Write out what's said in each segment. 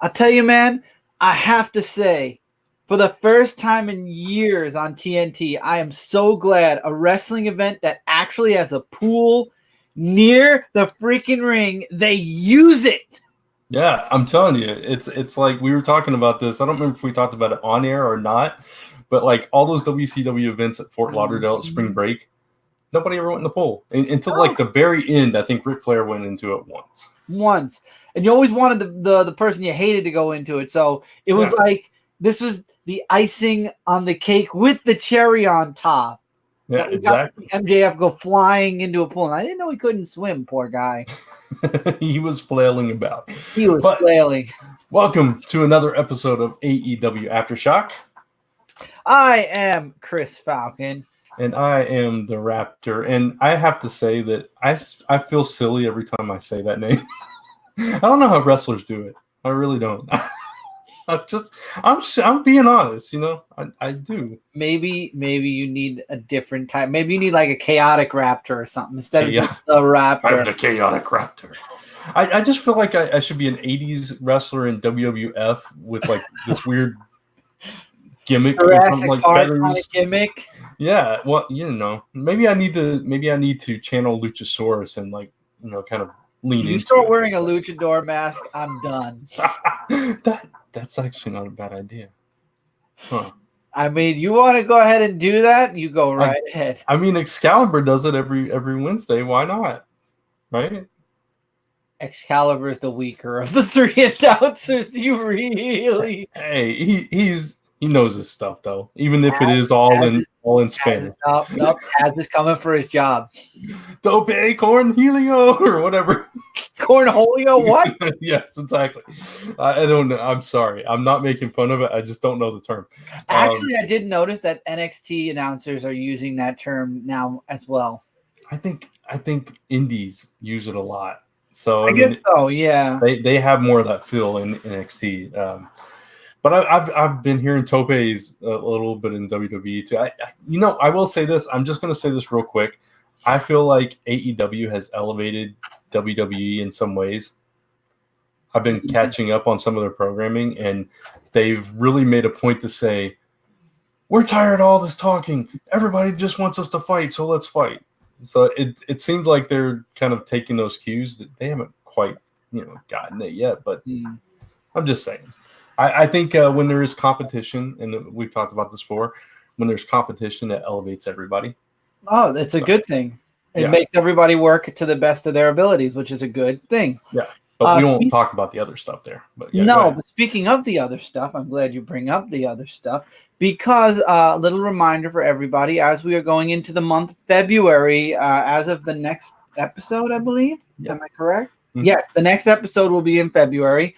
I'll tell you, man, I have to say, for the first time in years on TNT, I am so glad a wrestling event that actually has a pool near the freaking ring, they use it. Yeah, I'm telling you, it's like we were talking about this. I don't remember if we talked about it on air or not, but like all those WCW events at Fort Lauderdale at spring break, nobody ever went in the pool until like the very end. I think Ric Flair went into it once. And you always wanted the person you hated to go into it. So it was like this was the icing on the cake with the cherry on top. Yeah, exactly. MJF go flying into a pool. And I didn't know he couldn't swim, poor guy. He was flailing about. He was flailing. Welcome to another episode of AEW Aftershock. I am Chris Falcon. And I am the Raptor. And I have to say that I feel silly every time I say that name. I don't know how wrestlers do it. I really don't. I'm being honest, you know. I do. Maybe you need a different type. Maybe you need like a chaotic raptor or something instead of the raptor. I'm the chaotic raptor. I just feel like I should be an 80s wrestler in WWF with like this weird gimmick or something like feathers. Kind of gimmick. Yeah, well, you know, maybe I need to channel Luchasaurus and like, you know, kind of lean into. You start wearing a luchador mask, I'm done. That's actually not a bad idea. Huh. I mean, you want to go ahead and do that? You go right ahead. I mean, Excalibur does it every Wednesday. Why not? Right? Excalibur is the weaker of the three announcers. Do you really? Hey, he knows his stuff though, even if it is all in Spanish. Nope, Taz is coming for his job. Dope Cornelio or whatever. Cornholio, what? Yes, exactly. I don't know. I'm sorry. I'm not making fun of it. I just don't know the term. Actually, I did notice that NXT announcers are using that term now as well. I think indies use it a lot. So I guess so. Yeah. They have more of that feel in NXT. But I've been hearing Topes a little bit in WWE too. I will say this. I'm just going to say this real quick. I feel like AEW has elevated WWE in some ways. I've been catching up on some of their programming, and they've really made a point to say, we're tired of all this talking. Everybody just wants us to fight, so let's fight. So it seems like they're kind of taking those cues. They haven't quite, gotten it yet, but I'm just saying. I think when there is competition, and we've talked about this before, when there's competition, it elevates everybody. Oh, it's a good thing. It makes everybody work to the best of their abilities, which is a good thing. Yeah, but we won't talk about the other stuff there. But but speaking of the other stuff, I'm glad you bring up the other stuff because a little reminder for everybody, as we are going into the month of February, as of the next episode, I believe. Yeah. Am I correct? Mm-hmm. Yes, the next episode will be in February.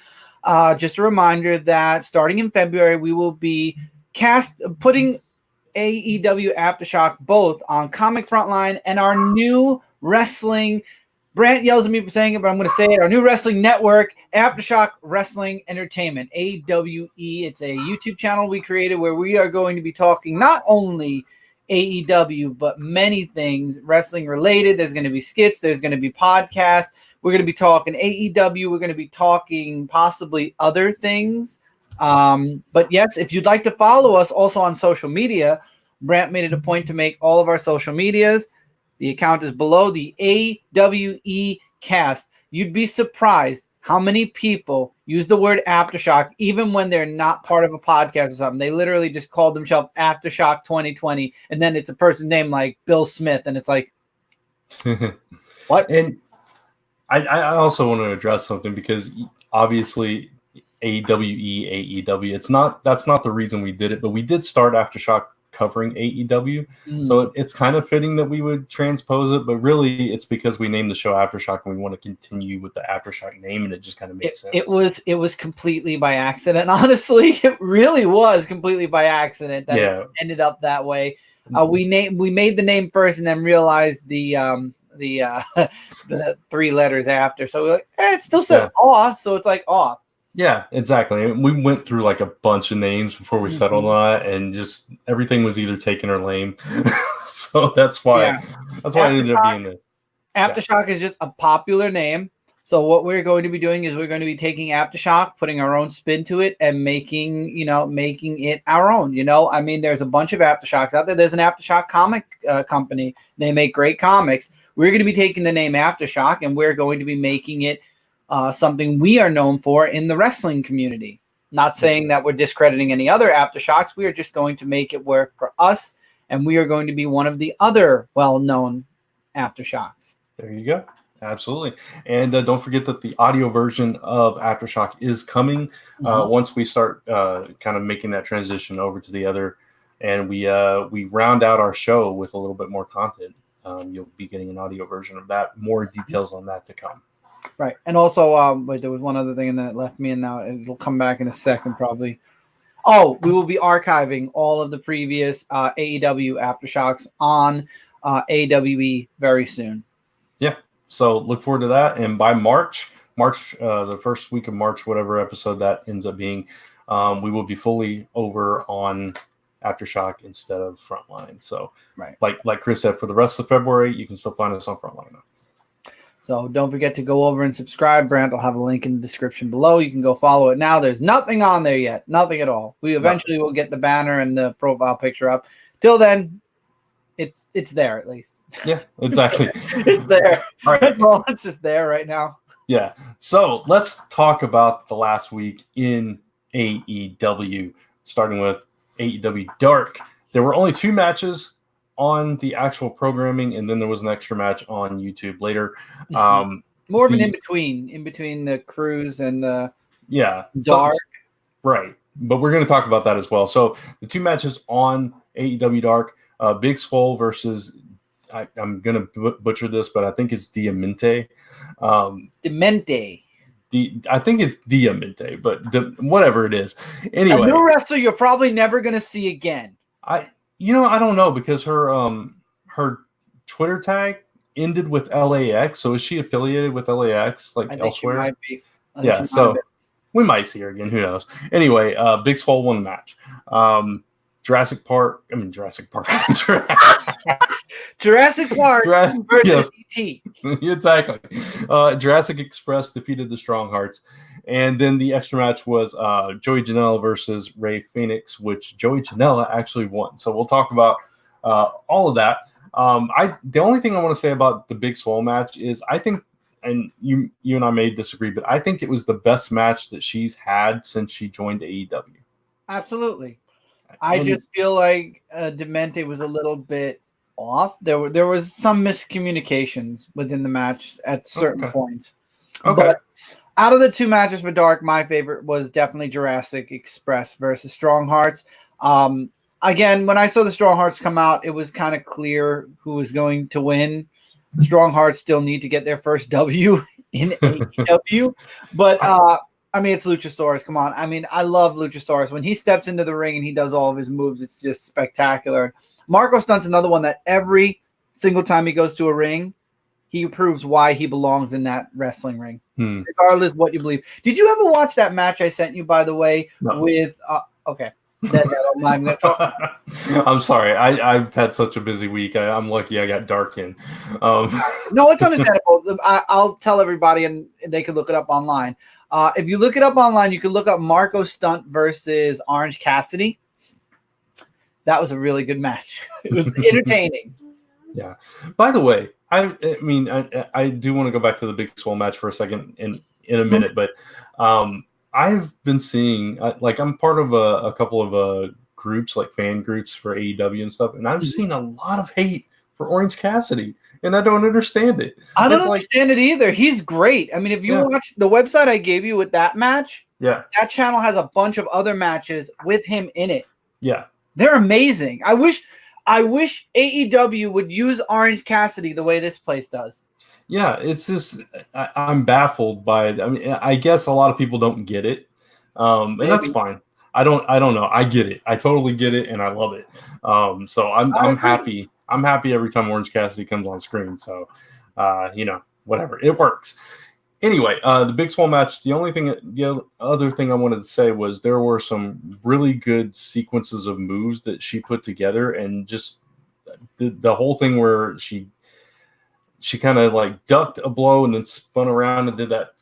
Just a reminder that starting in February, we will be putting AEW Aftershock both on Comic Frontline and our new wrestling. Brant yells at me for saying it, but I'm going to say it. Our new wrestling network, Aftershock Wrestling Entertainment, AWE. It's a YouTube channel we created where we are going to be talking not only AEW, but many things wrestling related. There's going to be skits. There's going to be podcasts. We're going to be talking AEW. We're going to be talking possibly other things. But yes, if you'd like to follow us also on social media, Brant made it a point to make all of our social medias. The account is below, the AWE cast. You'd be surprised how many people use the word Aftershock even when they're not part of a podcast or something. They literally just call themselves Aftershock 2020, and then it's a person named like Bill Smith, and it's like, what? And I also want to address something because obviously AEW, that's not the reason we did it, but we did start Aftershock covering AEW. So it's kind of fitting that we would transpose it, but really it's because we named the show Aftershock and we want to continue with the Aftershock name, and it just kind of makes sense. It was completely by accident. Honestly, it really was completely by accident that it ended up that way. We made the name first and then realized the 3 letters after. So we're like, it still says Aw, so it's like Aw. Yeah, exactly. We went through like a bunch of names before we settled on it, and just everything was either taken or lame. So that's why I ended up being this. Aftershock is just a popular name. So what we're going to be doing is we're going to be taking Aftershock, putting our own spin to it, and making it our own. I mean, there's a bunch of Aftershocks out there. There's an Aftershock comic company. They make great comics. We're going to be taking the name Aftershock, and we're going to be making it something we are known for in the wrestling community. Not saying that we're discrediting any other Aftershocks. We are just going to make it work for us, and we are going to be one of the other well-known Aftershocks. There you go. Absolutely. And don't forget that the audio version of Aftershock is coming once we start kind of making that transition over to the other, and we round out our show with a little bit more content. You'll be getting an audio version of that. More details on that to come. Right. And also, wait, there was one other thing and then it left me, and now it'll come back in a second probably. Oh, we will be archiving all of the previous AEW Aftershocks on AWE very soon. Yeah. So look forward to that. And by March, the first week of March, whatever episode that ends up being, we will be fully over on Aftershock instead of Frontline. So right. like Chris said, for the rest of February, you can still find us on Frontline now. So don't forget to go over and subscribe. Brant will have a link in the description below. You can go follow it now. There's nothing on there yet. Nothing at all. We eventually will get the banner and the profile picture up. Till then, it's there at least. Yeah, exactly. It's there. All right. Well, it's just there right now. Yeah. So let's talk about the last week in AEW, starting with AEW Dark. There were only 2 matches on the actual programming, and then there was an extra match on YouTube later. More of an in between the cruise and the Dark. Right. But we're going to talk about that as well. So the 2 matches on AEW Dark, Big Swole versus, I'm going to butcher this, but I think it's Diamante. Demente. I think it's Diamante, but whatever it is. Anyway, a new wrestler you're probably never going to see again. I don't know, because her Twitter tag ended with LAX. So is she affiliated with LAX elsewhere? She might be. Yeah, so we might see her again. Who knows? Anyway, Big Swole won the match. Jurassic Park versus ET. Exactly. Jurassic Express defeated the Strong Hearts. And then the extra match was Joey Janela versus Rey Fenix, which Joey Janela actually won. So we'll talk about all of that. The only thing I want to say about the Big Swole match is I think, and you and I may disagree, but I think it was the best match that she's had since she joined AEW. Absolutely. I just feel like Demente was a little bit off. There was some miscommunications within the match at certain points. Okay. But out of the 2 matches for Dark, my favorite was definitely Jurassic Express versus Strong Hearts. Again, when I saw the Strong Hearts come out, it was kind of clear who was going to win. Strong Hearts still need to get their first W in AEW. But I mean, it's Luchasaurus. Come on. I mean, I love Luchasaurus. When he steps into the ring and he does all of his moves, it's just spectacular. Marco Stunt's another one that every single time he goes to a ring, he proves why he belongs in that wrestling ring, regardless of what you believe. Did you ever watch that match I sent you, by the way, with okay. I'm going to talk. I'm sorry. I've had such a busy week. I'm lucky I got Dark in. No, it's understandable. I'll tell everybody, and they can look it up online. If you look it up online, you can look up Marco Stunt versus Orange Cassidy. That was a really good match. It was entertaining. Yeah. By the way, I mean, I do want to go back to the Big Swole match for a second in a minute, but I've been seeing, I'm part of a couple of groups, like fan groups for AEW and stuff, and I've seen a lot of hate for Orange Cassidy, and I don't understand it. I don't understand it either. He's great. I mean, if you watch the website I gave you with that match, that channel has a bunch of other matches with him in it. Yeah. They're amazing. I wish AEW would use Orange Cassidy the way this place does. Yeah, it's just I'm baffled by it. I mean, I guess a lot of people don't get it, and that's fine. I don't know. I get it. I totally get it, and I love it. So I'm happy. I'm happy every time Orange Cassidy comes on screen. So, whatever, it works. Anyway, the Big Swole match. The other thing I wanted to say was there were some really good sequences of moves that she put together, and just the whole thing where she she kind of like ducked a blow and then spun around and did that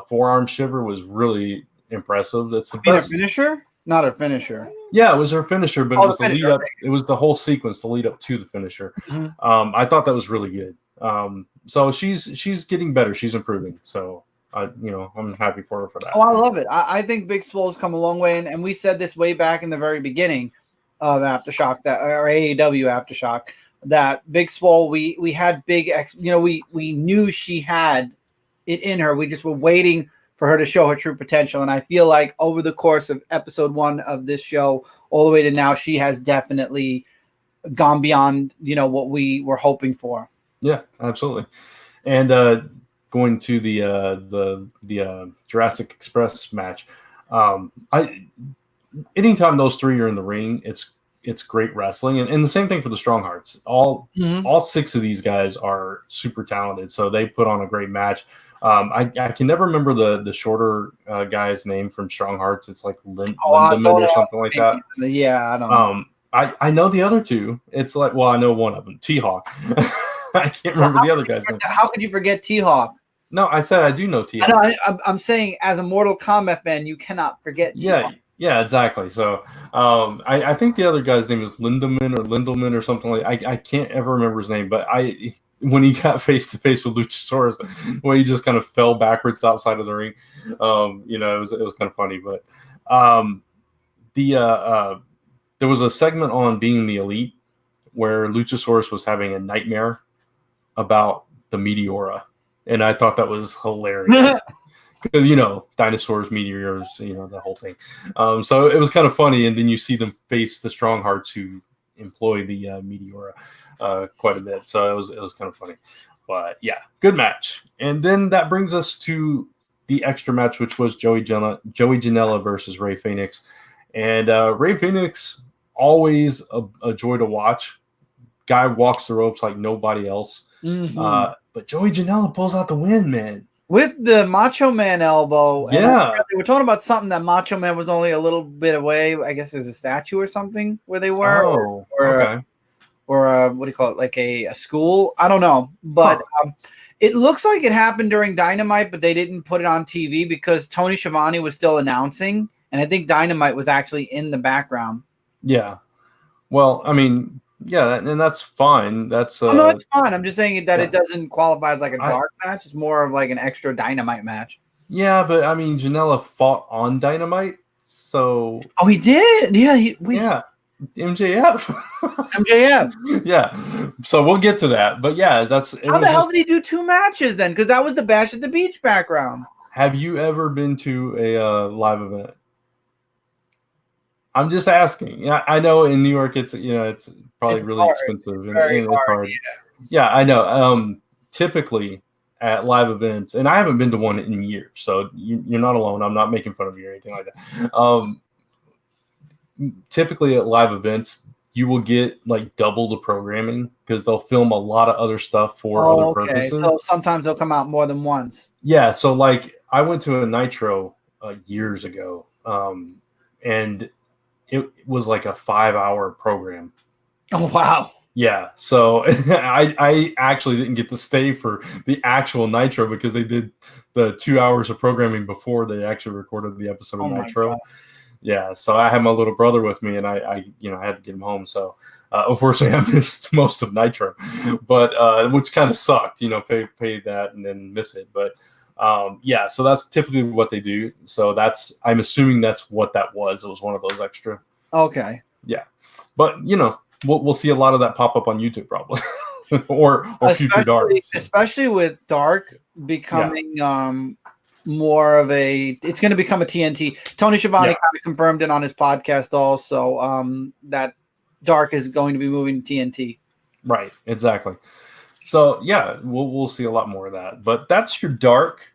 forearm shiver was really impressive. That's the best finisher, not a finisher. Yeah, it was her finisher, but it was the lead up. Okay. It was the whole sequence, the lead up to the finisher. Mm-hmm. I thought that was really good. So she's getting better. She's improving. So I'm happy for her for that. Oh, I love it. I think Big Swole's come a long way, and we said this way back in the very beginning of Aftershock, or AEW Aftershock, that Big Swole, we had we knew she had it in her. We just were waiting for her to show her true potential, and I feel like over the course of episode 1 of this show, all the way to now, she has definitely gone beyond what we were hoping for. Yeah, absolutely. And going to the Jurassic Express match, anytime those three are in the ring, it's great wrestling, and the same thing for the Strong Hearts. All 6 of these guys are super talented, so they put on a great match. I can never remember the shorter guy's name from Strong Hearts. It's like Lindemann or something like that. Yeah, I don't know. I know the other two. It's like, well, I know one of them, T-Hawk. I can't remember the other guy's name. How could you forget T-Hawk? No, I said I do know T-Hawk. I'm saying, as a Mortal Kombat fan, you cannot forget T-Hawk. Yeah, exactly. So I think the other guy's name is Lindelman or something like. I can't ever remember his name, but when he got face to face with Luchasaurus, well, he just kind of fell backwards outside of the ring. It was kind of funny, but there was a segment on Being the Elite where Luchasaurus was having a nightmare about the Meteora, and I thought that was hilarious. Because, dinosaurs, meteors, the whole thing. So it was kind of funny. And then you see them face the Strong Hearts who employ the Meteora quite a bit. So it was kind of funny. But, yeah, good match. And then that brings us to the extra match, which was Joey Janela versus Rey Fenix. And Rey Fenix, always a joy to watch. Guy walks the ropes like nobody else. Mm-hmm. But Joey Janela pulls out the win, man. With the Macho Man elbow. Yeah. They were talking about something that Macho Man was only a little bit away. I guess there's a statue or something where they were. Oh, okay. Or what do you call it? Like a school? I don't know. But it looks like it happened during Dynamite, but they didn't put it on TV because Tony Schiavone was still announcing. And I think Dynamite was actually in the background. Yeah. Well, I mean, yeah, and that's fine. That's no, it's fine. I'm just saying that it doesn't qualify as like a dark match. It's more of like an extra Dynamite match. Yeah, but I mean, Janela fought on Dynamite, so. Oh, he did. Yeah, MJF. MJF. Yeah. So we'll get to that, but yeah, How the hell did he do 2 matches then? Because that was the Bash at the Beach background. Have you ever been to a live event? I'm just asking. Yeah, I know in New York it's probably really expensive and it's hard. Yeah, I know. Typically at live events, and I haven't been to one in years, so you're not alone. I'm not making fun of you or anything like that. Typically at live events, you will get like double the programming because they'll film a lot of other stuff for other purposes. So sometimes they'll come out more than once. Yeah. So like I went to a Nitro years ago, and it was like a 5-hour program. Oh, wow. Yeah. So I actually didn't get to stay for the actual Nitro because they did the 2 hours of programming before they actually recorded the episode of Nitro. Yeah. So I had my little brother with me and I had to get him home. So unfortunately I missed most of Nitro, but which kind of sucked, pay that and then miss it. But yeah, so that's typically what they do. So I'm assuming that's what that was. It was one of those extra. Okay. Yeah. But, we'll see a lot of that pop up on YouTube probably or future Dark. Especially with Dark becoming more of it's going to become a TNT. Tony Schiavone kind of confirmed it on his podcast also that Dark is going to be moving to TNT. Right. Exactly. So yeah, we'll see a lot more of that. But that's your Dark.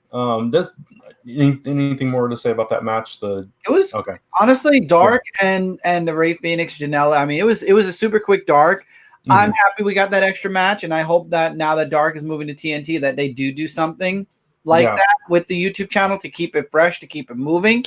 Anything more to say about that match? It was okay. Honestly, Dark and the Rey Fenix Janela. I mean, it was a super quick Dark. Mm-hmm. I'm happy we got that extra match, and I hope that now that Dark is moving to TNT, that they do something like that with the YouTube channel to keep it fresh, to keep it moving.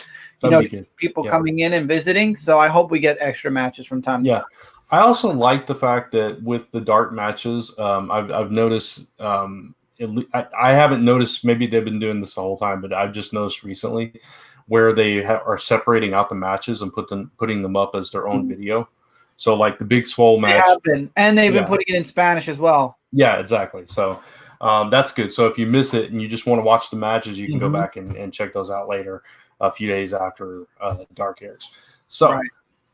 People coming in and visiting. So I hope we get extra matches from time to time. I also like the fact that with the dark matches, I've noticed. I haven't noticed. Maybe they've been doing this the whole time, but I've just noticed recently where they are separating out the matches and putting them up as their own video. So like the Big Swole match, they have been, and they've been putting it in Spanish as well. Yeah, exactly. So that's good. So if you miss it and you just want to watch the matches, you can go back and check those out later, a few days after Dark airs. So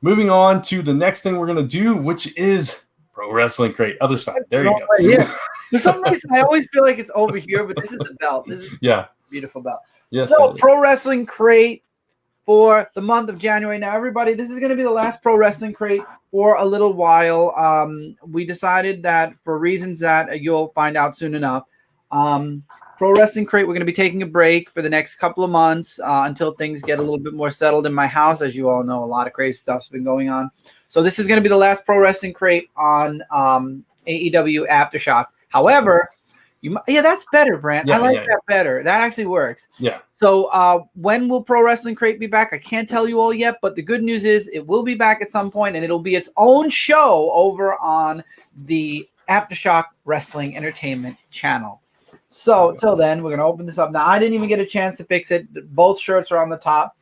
moving on to the next thing we're going to do, which is Pro Wrestling Crate. Other side. There you go. Yeah. For some reason, I always feel like it's over here, but this is the belt. This is a beautiful belt. Yes, so Pro Wrestling Crate for the month of January. Now, everybody, this is going to be the last Pro Wrestling Crate for a little while. We decided that for reasons that you'll find out soon enough, Pro Wrestling Crate, we're going to be taking a break for the next couple of months until things get a little bit more settled in my house. As you all know, a lot of crazy stuff's been going on. So this is going to be the last Pro Wrestling Crate on AEW Aftershock. However, that's better, Brant. I like that better. That actually works. Yeah. So when will Pro Wrestling Crate be back? I can't tell you all yet, but the good news is it will be back at some point, and it'll be its own show over on the Aftershock Wrestling Entertainment channel. So till then, we're going to open this up. Now, I didn't even get a chance to fix it. Both shirts are on the top.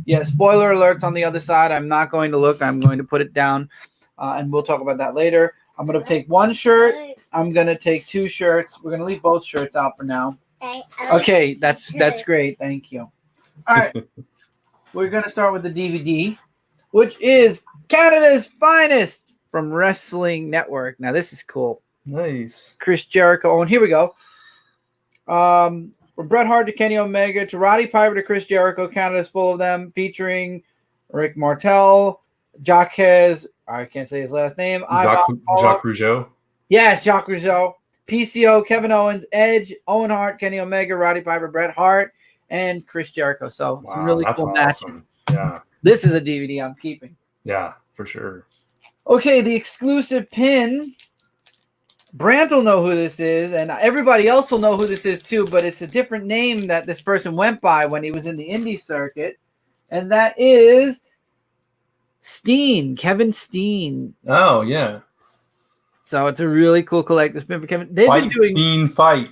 Yeah, spoiler alerts on the other side. I'm not going to look. I'm going to put it down, and we'll talk about that later. I'm going to take one shirt. I'm going to take two shirts. We're going to leave both shirts out for now. Okay, that's great. Thank you. All right. We're going to start with the DVD, which is Canada's Finest from Wrestling Network. Now, this is cool. Nice. Chris Jericho. And here we go. From Bret Hart to Kenny Omega to Roddy Piper to Chris Jericho. Canada's full of them, featuring Rick Martel, Jacques, I can't say his last name. Jacques Rougeau. Yes, Jacques Rougeau. PCO, Kevin Owens, Edge, Owen Hart, Kenny Omega, Roddy Piper, Bret Hart, and Chris Jericho. So some really cool matches. Yeah. This is a DVD I'm keeping. Yeah, for sure. Okay, the exclusive pin. Brant will know who this is, and everybody else will know who this is too, but it's a different name that this person went by when he was in the indie circuit, and that is Steen, Kevin Steen. Oh, yeah. So it's a really cool collector's pin for Kevin. They've been doing Steen fight.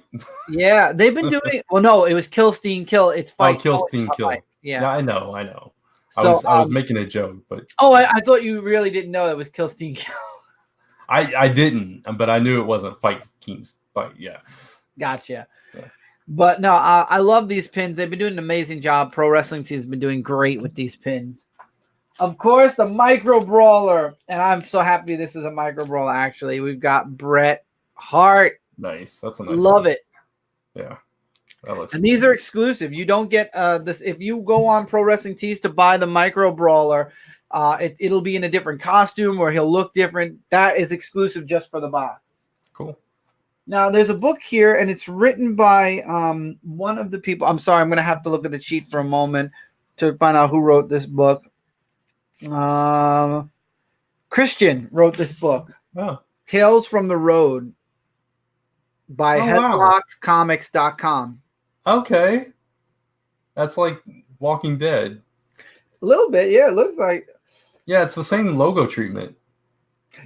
Yeah, they've been doing. Well, no, it was Kill Steen Kill. It's fight. Oh, Kill Steen Kill. Fight. Yeah, I know. So I was making a joke, but I thought you really didn't know it was Kill Steen Kill. I didn't, but I knew it wasn't Fight King's fight. Yeah, gotcha. Yeah. But no, I love these pins. They've been doing an amazing job. Pro Wrestling Team's been doing great with these pins. Of course, the Micro Brawler, and I'm so happy this is a Micro Brawler. Actually, we've got Bret Hart. Nice. That's a nice. Love it. Yeah. And these are exclusive. You don't get this if you go on Pro Wrestling Tees to buy the Micro Brawler. It'll be in a different costume or he'll look different. That is exclusive just for the box. Cool. Now, there's a book here, and it's written by one of the people. I'm sorry, I'm going to have to look at the cheat for a moment to find out who wrote this book. Christian wrote this book. Oh. Tales from the Road by headlockcomics.com. Okay. That's like Walking Dead. A little bit, yeah, it looks like. Yeah, it's the same logo treatment.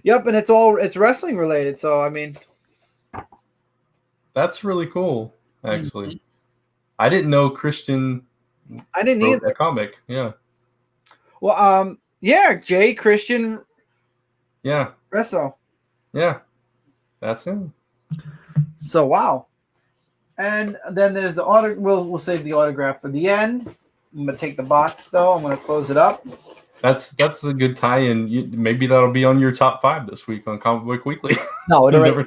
Yep, and it's wrestling related, so I mean. That's really cool, actually. Mm-hmm. I didn't know Christian wrote either. A comic, yeah. Well, yeah, Jay Christian. Yeah. Resso. Yeah. That's him. So wow. And then there's the autograph. We'll save the autograph for the end. I'm gonna take the box though. I'm gonna close it up. That's a good tie-in. Maybe that'll be on your top 5 this week on Comic Book Weekly. No, it already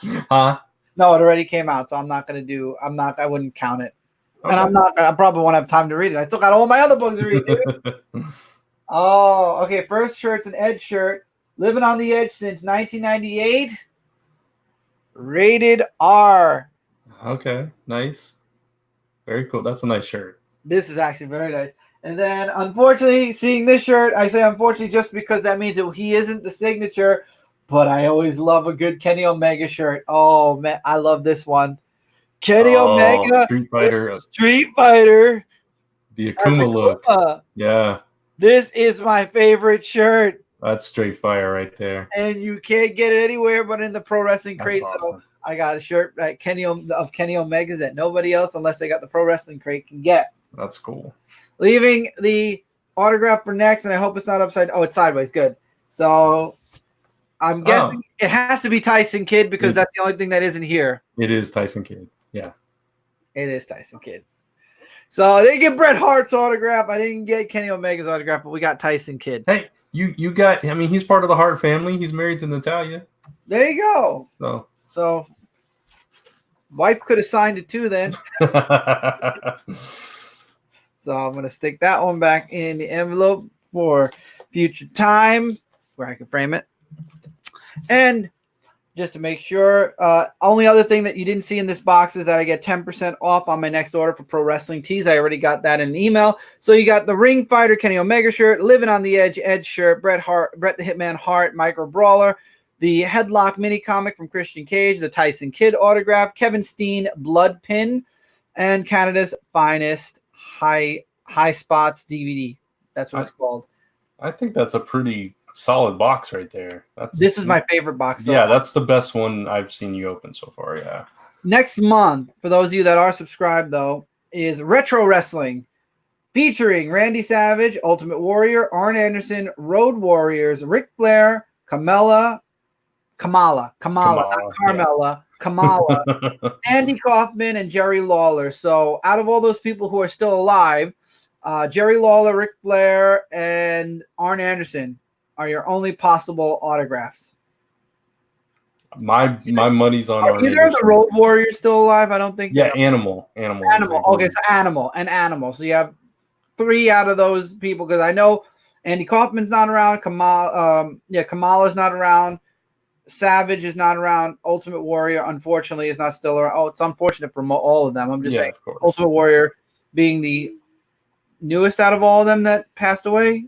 came out. Huh? No, it already came out, so I'm not gonna do. I wouldn't count it, okay. And I probably won't have time to read it. I still got all my other books to read. Dude. Oh, okay. First shirt's an Edge shirt. Living on the Edge since 1998. Rated R. Okay, nice. Very cool. That's a nice shirt. This is actually very nice. And then, unfortunately, seeing this shirt, I say unfortunately just because that means that he isn't the signature, but I always love a good Kenny Omega shirt. Oh, man, I love this one. Kenny Omega. Street Fighter. The Akuma look. Yeah. This is my favorite shirt. That's straight fire right there. And you can't get it anywhere but in the Pro Wrestling Crate. That's So awesome. I got a shirt at Kenny Omega's that nobody else, unless they got the Pro Wrestling Crate, can get. That's cool. Leaving the autograph for next, and I hope it's not upside. Oh, it's sideways. Good. So I'm guessing it has to be Tyson Kidd because that's the only thing that isn't here. It is Tyson Kidd. Yeah. It is Tyson Kidd. So I didn't get Bret Hart's autograph. I didn't get Kenny Omega's autograph, but we got Tyson Kidd. Hey, you got. I mean, he's part of the Hart family. He's married to Natalia. There you go. So wife could have signed it too then. So I'm going to stick that one back in the envelope for future time where I can frame it. And just to make sure, only other thing that you didn't see in this box is that I get 10% off on my next order for Pro Wrestling Tees. I already got that in an email. So you got the Ring Fighter Kenny Omega shirt, Living on the Edge shirt, Bret the Hitman Hart Micro Brawler, the Headlock mini comic from Christian Cage, the Tyson Kidd autograph, Kevin Steen Blood Pin, and Canada's Finest High Spots DVD. That's what it's called. I think that's a pretty solid box right there. This is my favorite box. Yeah, that's the best one I've seen you open so far. Yeah. Next month, for those of you that are subscribed, though, is Retro Wrestling featuring Randy Savage, Ultimate Warrior, Arn Anderson, Road Warriors, Ric Flair, Kamala, not Carmella, Kamala, Andy Kaufman, and Jerry Lawler. So out of all those people who are still alive, Jerry Lawler, Ric Flair, and Arn Anderson are your only possible autographs. My money's on Arn Anderson. Are the Road Warriors still alive? I don't think. Yeah, Animal. Okay, so Animal. So you have 3 out of those people because I know Andy Kaufman's not around. Kamala's not around. Savage is not around. Ultimate Warrior, unfortunately, is not still around. Oh, it's unfortunate for all of them. I'm just saying, Ultimate Warrior being the newest out of all of them that passed away.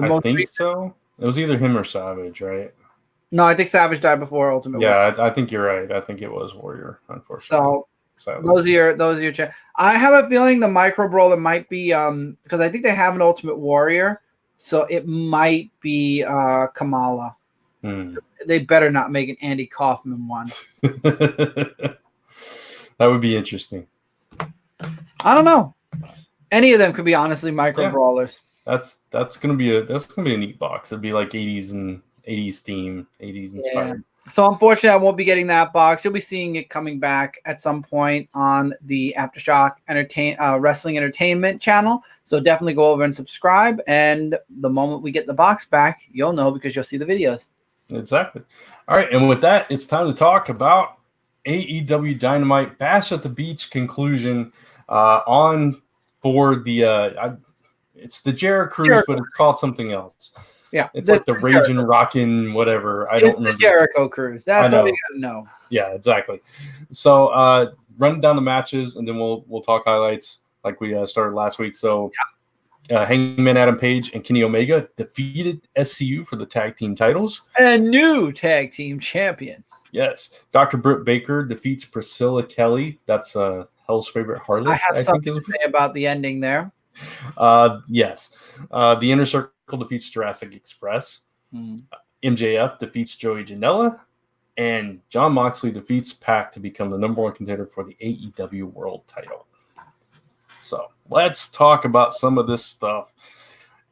I think recent. So. It was either him or Savage, right? No, I think Savage died before Ultimate Warrior. Yeah, I think you're right. I think it was Warrior, unfortunately. So those are your I have a feeling the Micro Brawler might be because I think they have an Ultimate Warrior, so it might be Kamala. They better not make an Andy Kaufman one. That would be interesting. I don't know. Any of them could be honestly Micro Brawlers. That's gonna be a neat box. It'd be like 80s theme, 80s inspired. Yeah. So unfortunately, I won't be getting that box. You'll be seeing it coming back at some point on the Aftershock Wrestling Entertainment channel. So definitely go over and subscribe. And the moment we get the box back, you'll know because you'll see the videos. Exactly. All right, and with that, it's time to talk about AEW Dynamite Bash at the Beach conclusion on board the it's the Jericho Cruise, but it's called something else. Yeah, it's like the Raging Rockin' whatever. I don't remember. The Jericho Cruise. That's all you gotta know. Yeah, exactly. So run down the matches, and then we'll talk highlights like we started last week. So Hangman Adam Page and Kenny Omega defeated SCU for the tag team titles. And new tag team champions. Yes. Dr. Britt Baker defeats Priscilla Kelly. That's Hell's Favorite Harlot. I have something to say about the ending there. Yes. The Inner Circle defeats Jurassic Express. MJF defeats Joey Janela. And Jon Moxley defeats Pac to become the #1 contender for the AEW World title. So let's talk about some of this stuff.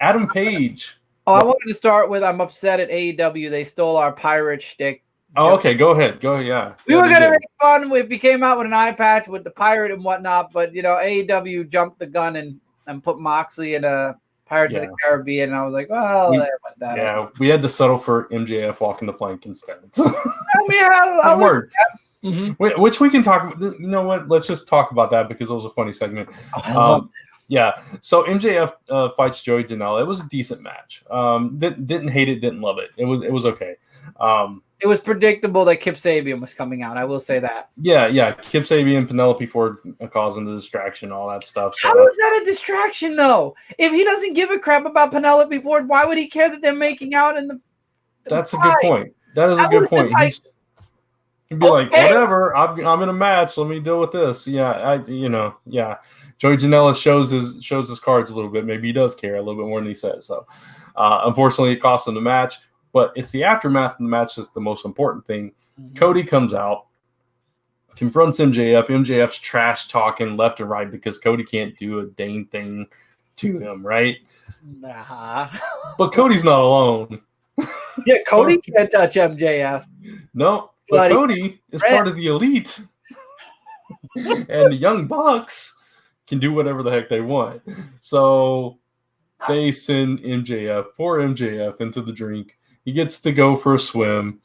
Adam Page. I wanted to start with I'm upset at AEW. They stole our pirate shtick. Oh, okay. Go ahead. Yeah. We were going to make fun if we came out with an eye patch with the pirate and whatnot, but, AEW jumped the gun and put Moxley in a Pirates of the Caribbean, and I was like, well, there went that. Yeah, we had to settle for MJF walking the plank instead. It worked. Mm-hmm. Which we can talk. You know what? Let's just talk about that because it was a funny segment. Yeah. So MJF fights Joey Janela. It was a decent match. Didn't hate it. Didn't love it. It was okay. It was predictable that Kip Sabian was coming out. I will say that. Yeah. Kip Sabian, Penelope Ford causing the distraction, all that stuff. So how is that a distraction, though? If he doesn't give a crap about Penelope Ford, why would he care that they're making out in the That's a good point. That is a good point. He'd be like, whatever, I'm in a match. Let me deal with this. Yeah, Joey Janela shows his cards a little bit. Maybe he does care a little bit more than he says. So, unfortunately, it cost him the match. But it's the aftermath of the match that's the most important thing. Mm-hmm. Cody comes out, confronts MJF. MJF's trash talking left and right because Cody can't do a dang thing to him, right? Nah. But Cody's not alone. Yeah, Cody can't touch MJF. No, but Cody is part of the Elite. And the Young Bucks can do whatever the heck they want. So they send poor MJF, into the drink. He gets to go for a swim.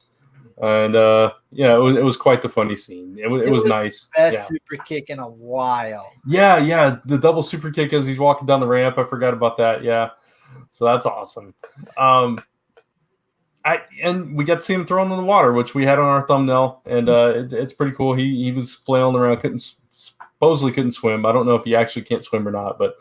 And, it was quite the funny scene. It was nice. Best super kick in a while. Yeah. The double super kick as he's walking down the ramp. I forgot about that. Yeah. So that's awesome. And we got to see him thrown in the water, which we had on our thumbnail, and it's pretty cool. He was flailing around, supposedly couldn't swim. I don't know if he actually can't swim or not, but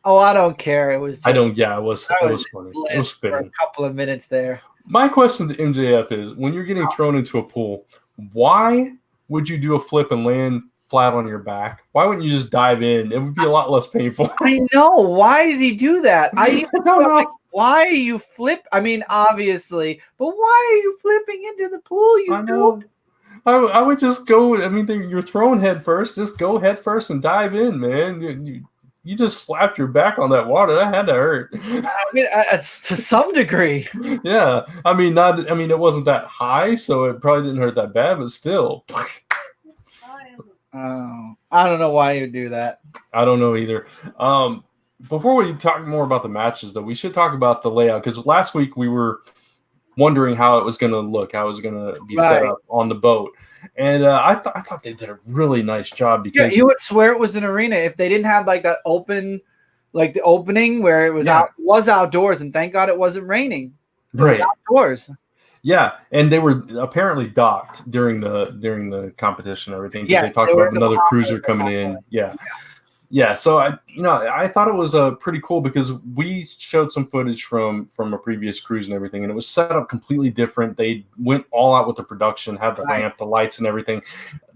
I don't care. It was. It was funny. It was for a couple of minutes there. My question to MJF is: when you're getting thrown into a pool, why would you do a flip and land flat on your back? Why wouldn't you just dive in? It would be a lot less painful. I know. Why did he do that? I don't know. Like, why are you flip? I mean, obviously, but why are you flipping into the pool? I know. I would just go. I mean, you're throwing head first. Just go head first and dive in, man. You just slapped your back on that water. That had to hurt. I mean, it's to some degree. Yeah. I mean, it wasn't that high, so it probably didn't hurt that bad, but still. I don't know why you do that. I don't know either. Before we talk more about the matches, though, we should talk about the layout, because last week we were wondering how it was going to look, how it was going to be set up on the boat. And I thought they did a really nice job, because you would swear it was an arena if they didn't have like that open, like the opening where it was outdoors, and thank God it wasn't raining. Right, outdoors. Yeah, and they were apparently docked during the competition and everything, because they talked about another cruiser coming in. Yeah. So I thought it was pretty cool, because we showed some footage from a previous cruise and everything, and it was set up completely different. They went all out with the production, had the ramp, the lights, and everything.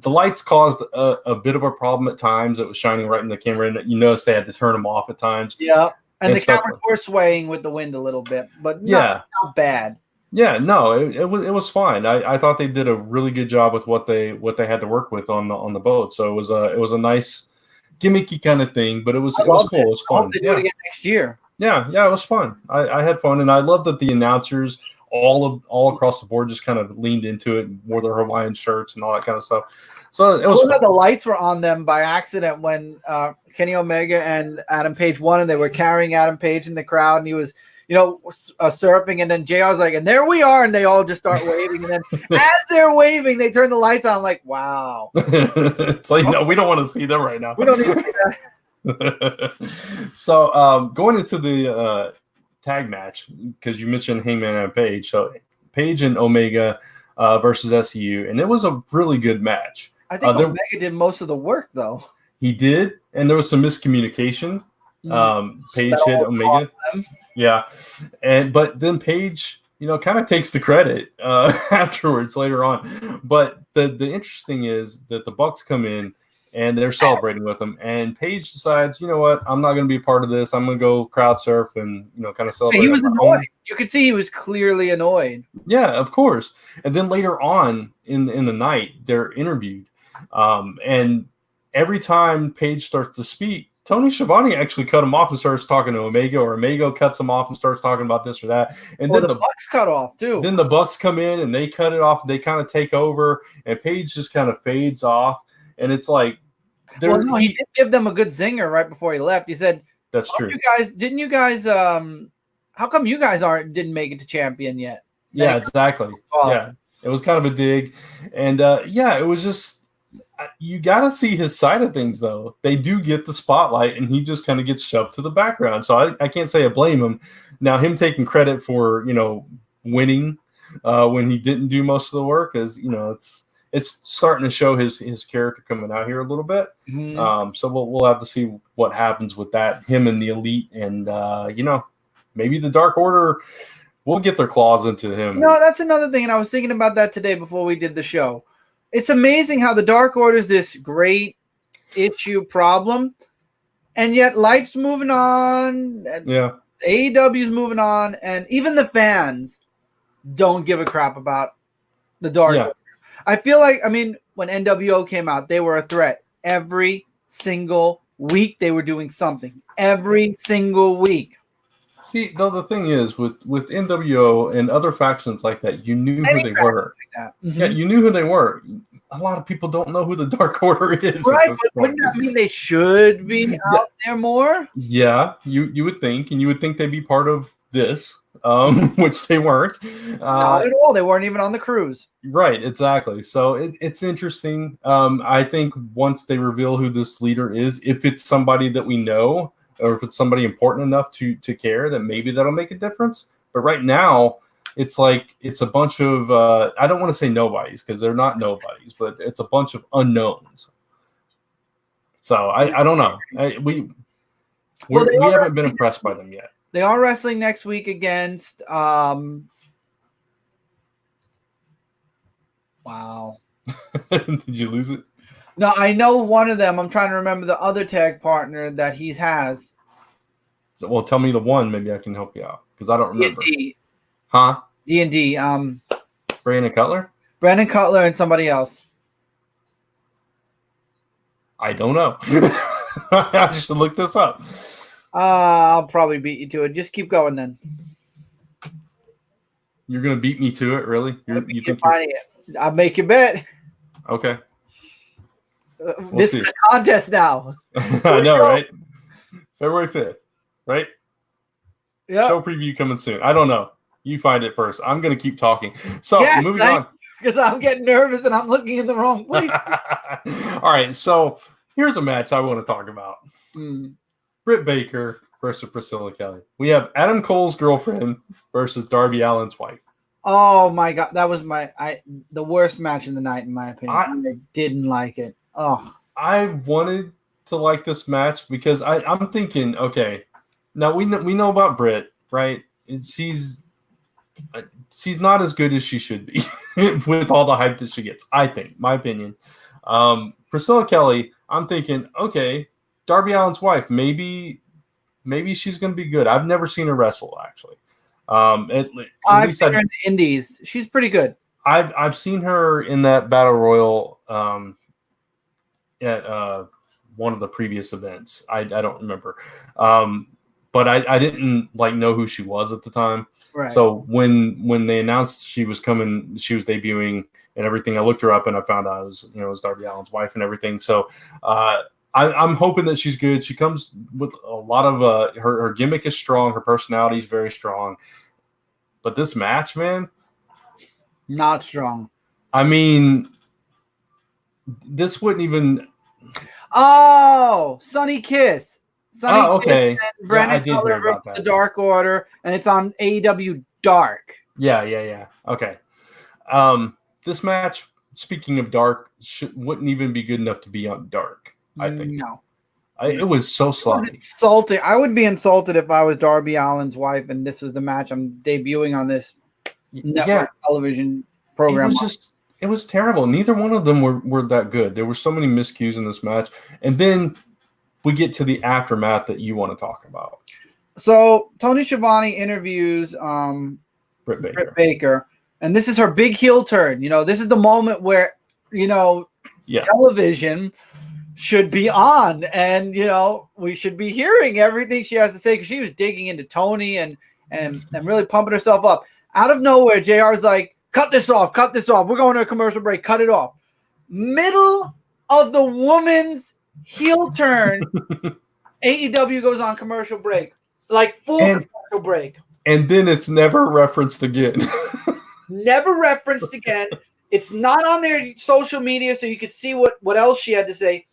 The lights caused a bit of a problem at times. It was shining right in the camera, and you notice they had to turn them off at times. Yeah, and the cameras were swaying with the wind a little bit, but not bad. Yeah, no, it was fine. I thought they did a really good job with what they had to work with on the boat. So it was a nice gimmicky kind of thing, but it was cool. It was fun. I hope they do it again next year. Yeah, it was fun. I had fun, and I love that the announcers all across the board just kind of leaned into it, wore their Hawaiian shirts and all that kind of stuff. So it was fun. The lights were on them by accident when Kenny Omega and Adam Page won, and they were carrying Adam Page in the crowd, and he was surfing, and then JR was like, and there we are, and they all just start waving, and then as they're waving, they turn the lights on. I'm like, wow. It's like, no, we don't want to see them right now. We don't need to see that. So going into the tag match, because you mentioned Hangman and Page, so Page and Omega versus SCU, and it was a really good match. I think Omega did most of the work, though. He did, and there was some miscommunication. Page hit Omega. Yeah, but then Page, kind of takes the credit afterwards later on. But the interesting is that the Bucks come in and they're celebrating with him, and Page decides, you know what, I'm not going to be a part of this. I'm going to go crowd surf and kind of celebrate. He was annoyed. You could see he was clearly annoyed. Yeah, of course. And then later on in the night, they're interviewed, and every time Page starts to speak, Tony Schiavone actually cut him off and starts talking to Omega, or Omega cuts him off and starts talking about this or that. And then the Bucks cut off too. Then the Bucks come in and they cut it off. They kind of take over, and Page just kind of fades off. And it's like, he did give them a good zinger right before he left. He said, "That's true. Didn't you guys? How come you guys didn't make it to champion yet?" Yeah, exactly. Yeah, it was kind of a dig, and it was just. You got to see his side of things, though. They do get the spotlight, and he just kind of gets shoved to the background. So I can't say I blame him. Now, him taking credit for, winning when he didn't do most of the work is, it's starting to show his character coming out here a little bit. Mm-hmm. So we'll have to see what happens with that, him and the Elite, and, maybe the Dark Order will get their claws into him. No, that's another thing, and I was thinking about that today before we did the show. It's amazing how the Dark Order is this great issue problem, And yet life's moving on. Yeah. AEW's moving on, and even the fans don't give a crap about the Dark Order. I feel like, I mean, when NWO came out, they were a threat. Every single week they were doing something. Every single week. See, though, the thing is, with NWO and other factions like that, you knew who they were. Like Yeah, you knew who they were. A lot of people don't know who the Dark Order is. Right, but wouldn't that mean they should be out there more? Yeah, you would think, and you would think they'd be part of this, which they weren't. Not at all. They weren't even on the cruise. Right, exactly. So it's interesting. I think once they reveal who this leader is, if it's somebody that we know, or if it's somebody important enough to care, then maybe that'll make a difference. But right now, it's like it's a bunch of I don't want to say nobodies because they're not nobodies, but it's a bunch of unknowns. So I don't know. We haven't been impressed by them yet. They are wrestling next week against wow. Did you lose it? No, I know one of them. I'm trying to remember the other tag partner that he has. So, well, tell me the one. Maybe I can help you out because I don't remember. D&D. Huh? D&D. Brandon Cutler? Brandon Cutler and somebody else. I don't know. I should look this up. I'll probably beat you to it. Just keep going then. You're gonna beat me to it, really? You think finding it? I'll make you bet. Okay. This is a contest now. I know, right? February 5th, right? Yeah. Show preview coming soon. I don't know. You find it first. I'm gonna keep talking. So moving on. Because I'm getting nervous and I'm looking in the wrong place. All right, so here's a match I want to talk about. Britt Baker versus Priscilla Kelly. We have Adam Cole's girlfriend versus Darby Allin's wife. Oh my god, that was the worst match of the night in my opinion. I didn't like it. Oh, I wanted to like this match because I'm thinking, okay, now we know about Britt, right? She's not as good as she should be with all the hype that she gets. I think, my opinion. Priscilla Kelly, I'm thinking, okay, Darby Allin's wife, maybe she's going to be good. I've never seen her wrestle, actually. I've seen her in the Indies. She's pretty good. I've seen her in that Battle Royal at one of the previous events. I don't remember. But I didn't know who she was at the time. Right. So when they announced she was coming, she was debuting and everything, I looked her up and I found out it was Darby Allin's wife and everything. So I'm hoping that she's good. She comes with a lot of her gimmick is strong. Her personality is very strong. But this match, man, not strong. I mean, this wouldn't even. Oh, Sunny Kiss. Okay. Brandon Cutler versus the Dark Order, and it's on AEW Dark. Yeah. Okay. This match, speaking of Dark, wouldn't even be good enough to be on Dark. I think. No. It was so sloppy. Insulting. I would be insulted if I was Darby Allin's wife and this was the match I'm debuting on this network television program. It was terrible. Neither one of them were that good. There were so many miscues in this match. And then we get to the aftermath that you want to talk about. So Tony Schiavone interviews Britt Baker, and this is her big heel turn. This is the moment where, television should be on, and we should be hearing everything she has to say, because she was digging into Tony and really pumping herself up. Out of nowhere, JR's like, cut this off, we're going to a commercial break, cut it off. Middle of the woman's heel turn, AEW goes on commercial break, commercial break, and then it's never referenced again. Never referenced again. It's not on their social media, so you could see what else she had to say.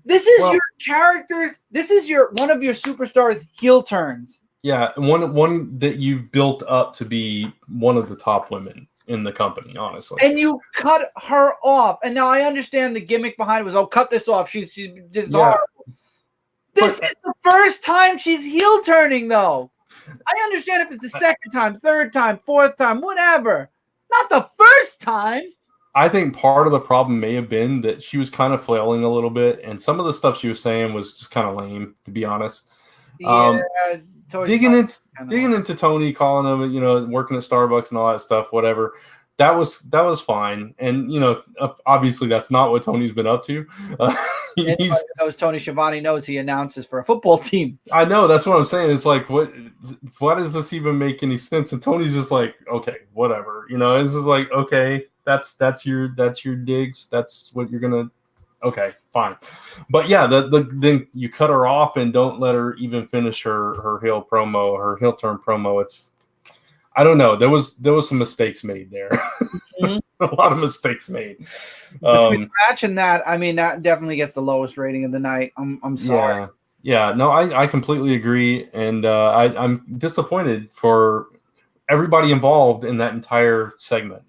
This is your characters. This is one of your superstars' heel turns. Yeah, one that you've built up to be one of the top women in the company, honestly. And you cut her off. And now I understand the gimmick behind it was, cut this off. She's just horrible. This is the first time she's heel turning, though. I understand if it's the second time, third time, fourth time, whatever. Not the first time. I think part of the problem may have been that she was kind of flailing a little bit, and some of the stuff she was saying was just kind of lame, to be honest. Yeah, Digging into Tony, calling him, you know, working at Starbucks and all that stuff, whatever. That was fine, and you know, obviously that's not what Tony's been up to. Anybody who knows Tony Schiavone knows he announces for a football team. I know, that's what I'm saying. It's like, why does this even make any sense? And Tony's just like, okay, whatever. You know, it's just like, okay, that's your digs. That's what you're gonna. Okay, fine. But yeah, then you cut her off and don't let her even finish her heel promo, her heel turn promo. It's, I don't know. There was some mistakes made there. Mm-hmm. A lot of mistakes made. Between the match and that, I mean, that definitely gets the lowest rating of the night. I'm sorry. Yeah. No, I completely agree, and I'm disappointed for everybody involved in that entire segment.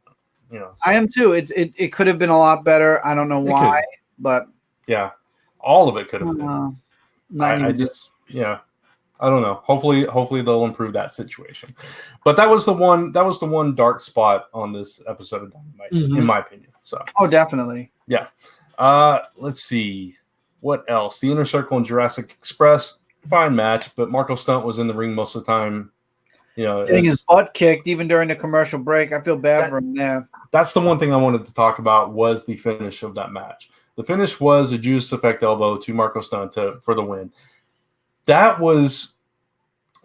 You know, so. I am too. It could have been a lot better. I don't know why, but yeah, all of it could have been. I don't know. Hopefully they'll improve that situation. But that was the one dark spot on this episode of Dynamite, in my opinion. So definitely. Yeah. Let's see. What else? The Inner Circle and Jurassic Express, fine match, but Marco Stunt was in the ring most of the time. You know, getting his butt kicked even during the commercial break. I feel bad for him there. That's the one thing I wanted to talk about, was the finish of that match. The finish was a Judas Effect elbow to Marco Stunt for the win. That was,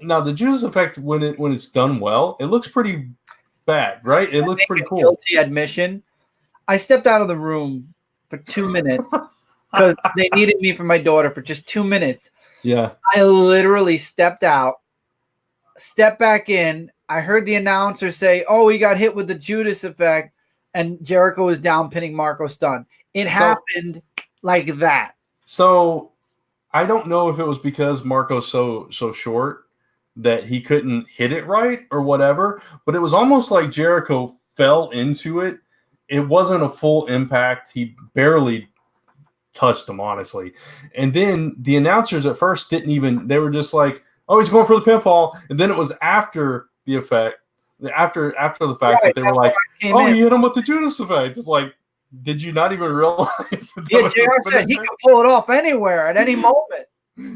now the Judas Effect, when it's done well, it looks pretty bad, right? It looks pretty cool. Guilty admission. I stepped out of the room for 2 minutes because they needed me for my daughter for just 2 minutes. Yeah. I literally stepped out, stepped back in. I heard the announcer say, "Oh, he got hit with the Judas Effect," and Jericho was down pinning Marco Stunt. It happened like that. So I don't know if it was because Marco's so short that he couldn't hit it right or whatever, but it was almost like Jericho fell into it. It wasn't a full impact. He barely touched him, honestly. And then the announcers at first didn't even, they were just like, "Oh, he's going for the pinfall." And then it was after the effect, after the fact, that they were like, "Oh, he hit him with the Judas Effect." It's like, did you not even realize that? Yeah, Jared said he could pull it off anywhere at any moment.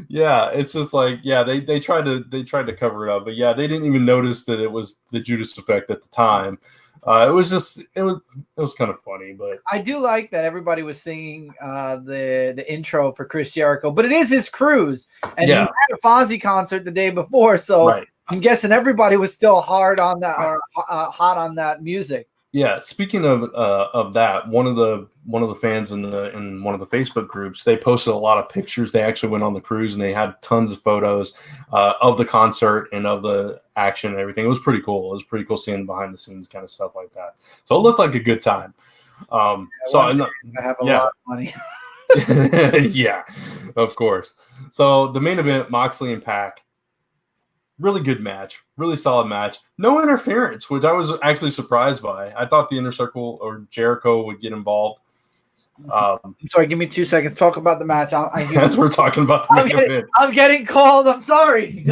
Yeah, it's just like, yeah, they tried to cover it up, but yeah, they didn't even notice that it was the Judas Effect at the time. It was kind of funny, but I do like that everybody was singing the intro for Chris Jericho, but it is his cruise, and he had a Fozzy concert the day before, so right. I'm guessing everybody was still hard on that, or hot on that music. Yeah, speaking of that, one of the fans in one of the Facebook groups, they posted a lot of pictures. They actually went on the cruise and they had tons of photos of the concert and of the action and everything. It was pretty cool. It was pretty cool seeing behind the scenes kind of stuff like that. So it looked like a good time. I have a lot of money. Yeah, of course. So the main event, Moxley and Pac. Really good match, really solid match. No interference, which I was actually surprised by. I thought the Inner Circle or Jericho would get involved. I'm sorry, give me 2 seconds. Talk about the match. As we're talking about the main event. I'm getting called. I'm sorry.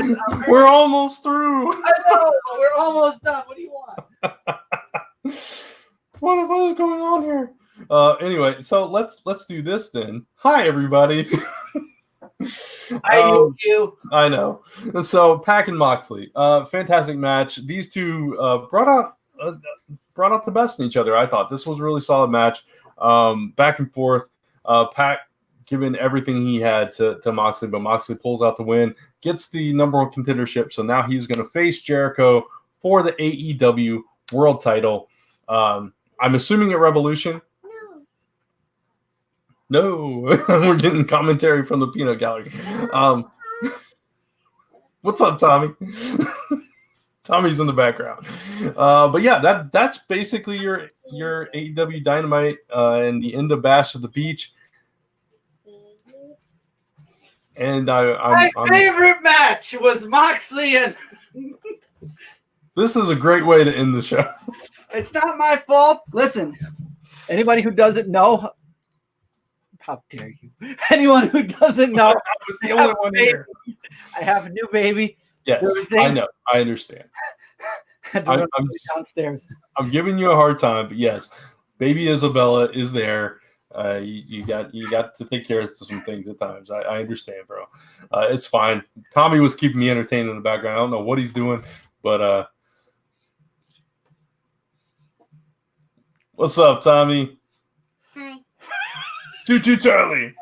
We're almost through. I know. We're almost done. What do you want? What is going on here? Anyway, so let's do this then. Hi, everybody. I know. So Pac and Moxley, fantastic match. These two brought out the best in each other. I thought this was a really solid match. Back and forth. Pac giving everything he had to Moxley, but Moxley pulls out the win, gets the number one contendership. So now he's going to face Jericho for the AEW World Title. I'm assuming at Revolution. No, we're getting commentary from the Peanut Gallery. What's up, Tommy? Tommy's in the background. But yeah, that's basically your AEW Dynamite and the end of Bash at the Beach. And my favorite match was Moxley and. This is a great way to end the show. It's not my fault. Listen, anybody who doesn't know. How dare you? Anyone who doesn't know, I was the only one here. I have a new baby. Yes, I know. I understand. Downstairs. I'm giving you a hard time, but yes, Baby Isabella is there. You got to take care of some things at times. I understand, bro. It's fine. Tommy was keeping me entertained in the background. I don't know what he's doing, but what's up, Tommy? Hi. Choo Charlie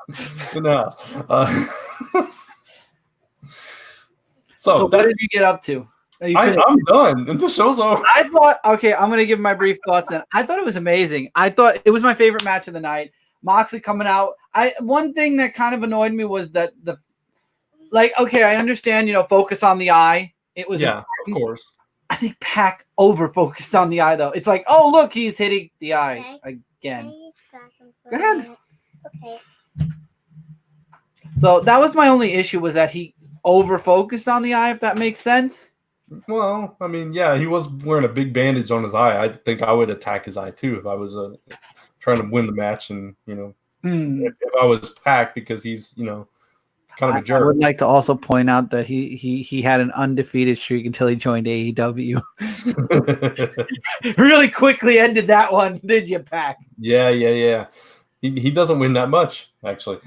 in the house. So what did you get up to? I'm done. And the show's over. I thought, okay, I'm going to give my brief thoughts. And I thought it was amazing. I thought it was my favorite match of the night. Moxley coming out. One thing that kind of annoyed me was that okay, I understand, focus on the eye. It was important. Of course. I think Pac over focused on the eye though. It's like, oh look, he's hitting the eye again. Go ahead. Okay. So that was my only issue, was that he over focused on the eye, if that makes sense. Well, I mean, yeah, he was wearing a big bandage on his eye. I think I would attack his eye too if I was trying to win the match, and if I was Pac, because he's kind of a jerk. I would like to also point out that he had an undefeated streak until he joined AEW. Really quickly ended that one, did you, Pac? Yeah. He doesn't win that much, actually.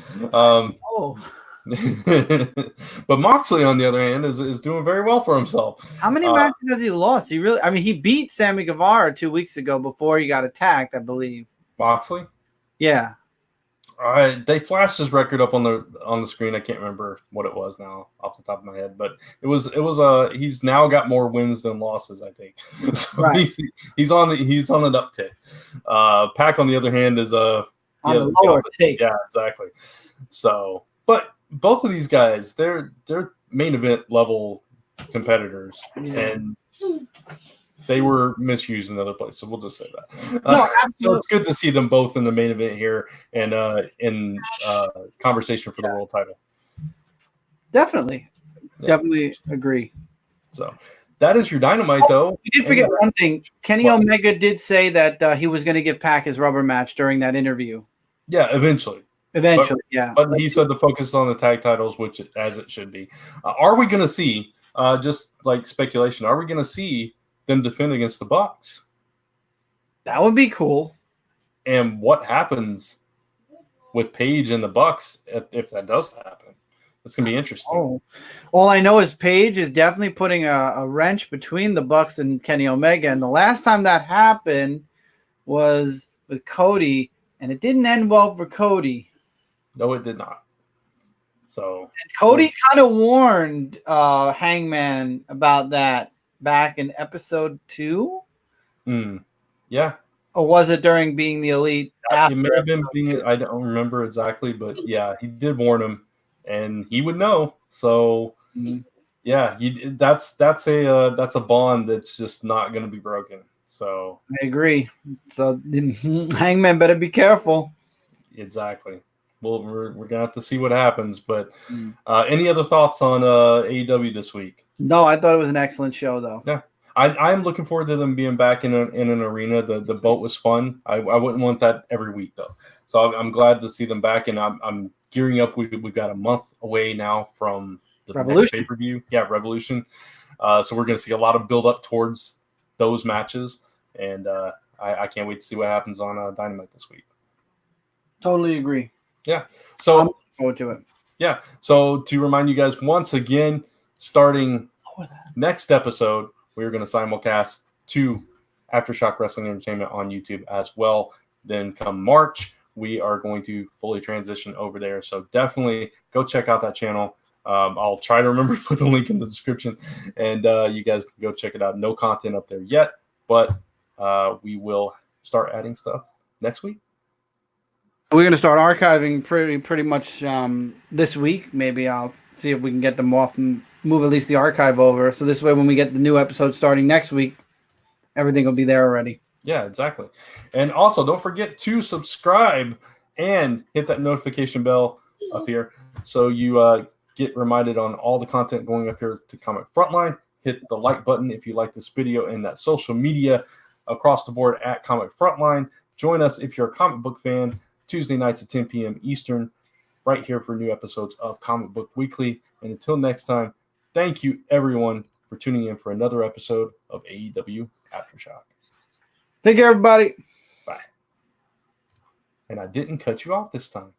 But Moxley, on the other hand, is doing very well for himself. How many matches has he lost? He beat Sammy Guevara 2 weeks ago before he got attacked, I believe. Moxley? Yeah. They flashed his record up on the screen. I can't remember what it was now off the top of my head, but it was he's now got more wins than losses, I think. So right. he's on an uptick. Pac, on the other hand, is on the lower take. Yeah, exactly. So, but both of these guys, they're main event level competitors, and they were misused in other places. So we'll just say that. No, so it's good to see them both in the main event here and in conversation for the world title. Definitely agree. So that is your Dynamite, though. You did forget one thing. Kenny Omega did say that he was going to give Pac his rubber match during that interview. Yeah, eventually. Yeah. But he said the focus is on the tag titles, which as it should be. Are we going to see, just like speculation, are we going to see them defend against the Bucks? That would be cool. And what happens with Paige and the Bucks if that does happen? It's going to be interesting. Oh. All I know is Paige is definitely putting a wrench between the Bucks and Kenny Omega. And the last time that happened was with Cody, and it didn't end well for Cody. No, it did not. So and Cody kind of warned Hangman about that back in episode 2. Yeah. Or was it during Being the Elite? It may have been being. I don't remember exactly, but yeah, he did warn him, and he would know. So yeah, that's a bond that's just not going to be broken. So I agree. So Hangman better be careful. Exactly. Well, we're gonna have to see what happens. But any other thoughts on AEW this week? No, I thought it was an excellent show, though. Yeah, I'm looking forward to them being back in an arena. The boat was fun. I wouldn't want that every week though. So I'm glad to see them back, and I'm gearing up. We've got a month away now from the next pay-per-view. Yeah, Revolution. So we're gonna see a lot of build up towards those matches, and I can't wait to see what happens on Dynamite this week. Totally agree. Yeah. So I'm looking forward to it. Yeah. So to remind you guys once again, starting next episode, we're going to simulcast to Aftershock Wrestling Entertainment on YouTube as well. Then come March, we are going to fully transition over there. So definitely go check out that channel. I'll try to remember to put the link in the description, and you guys can go check it out. No content up there yet, but we will start adding stuff next week. We're going to start archiving pretty much this week. Maybe I'll see if we can get them off and move at least the archive over. So this way, when we get the new episode starting next week, everything will be there already. Yeah, exactly. And also, don't forget to subscribe and hit that notification bell up here so you get reminded on all the content going up here to Comic Frontline. Hit the like button if you like this video and that social media across the board at Comic Frontline. Join us if you're a comic book fan. Tuesday nights at 10 p.m. Eastern, right here for new episodes of Comic Book Weekly. And until next time, thank you, everyone, for tuning in for another episode of AEW Aftershock. Take care, everybody. Bye. and I didn't cut you off this time.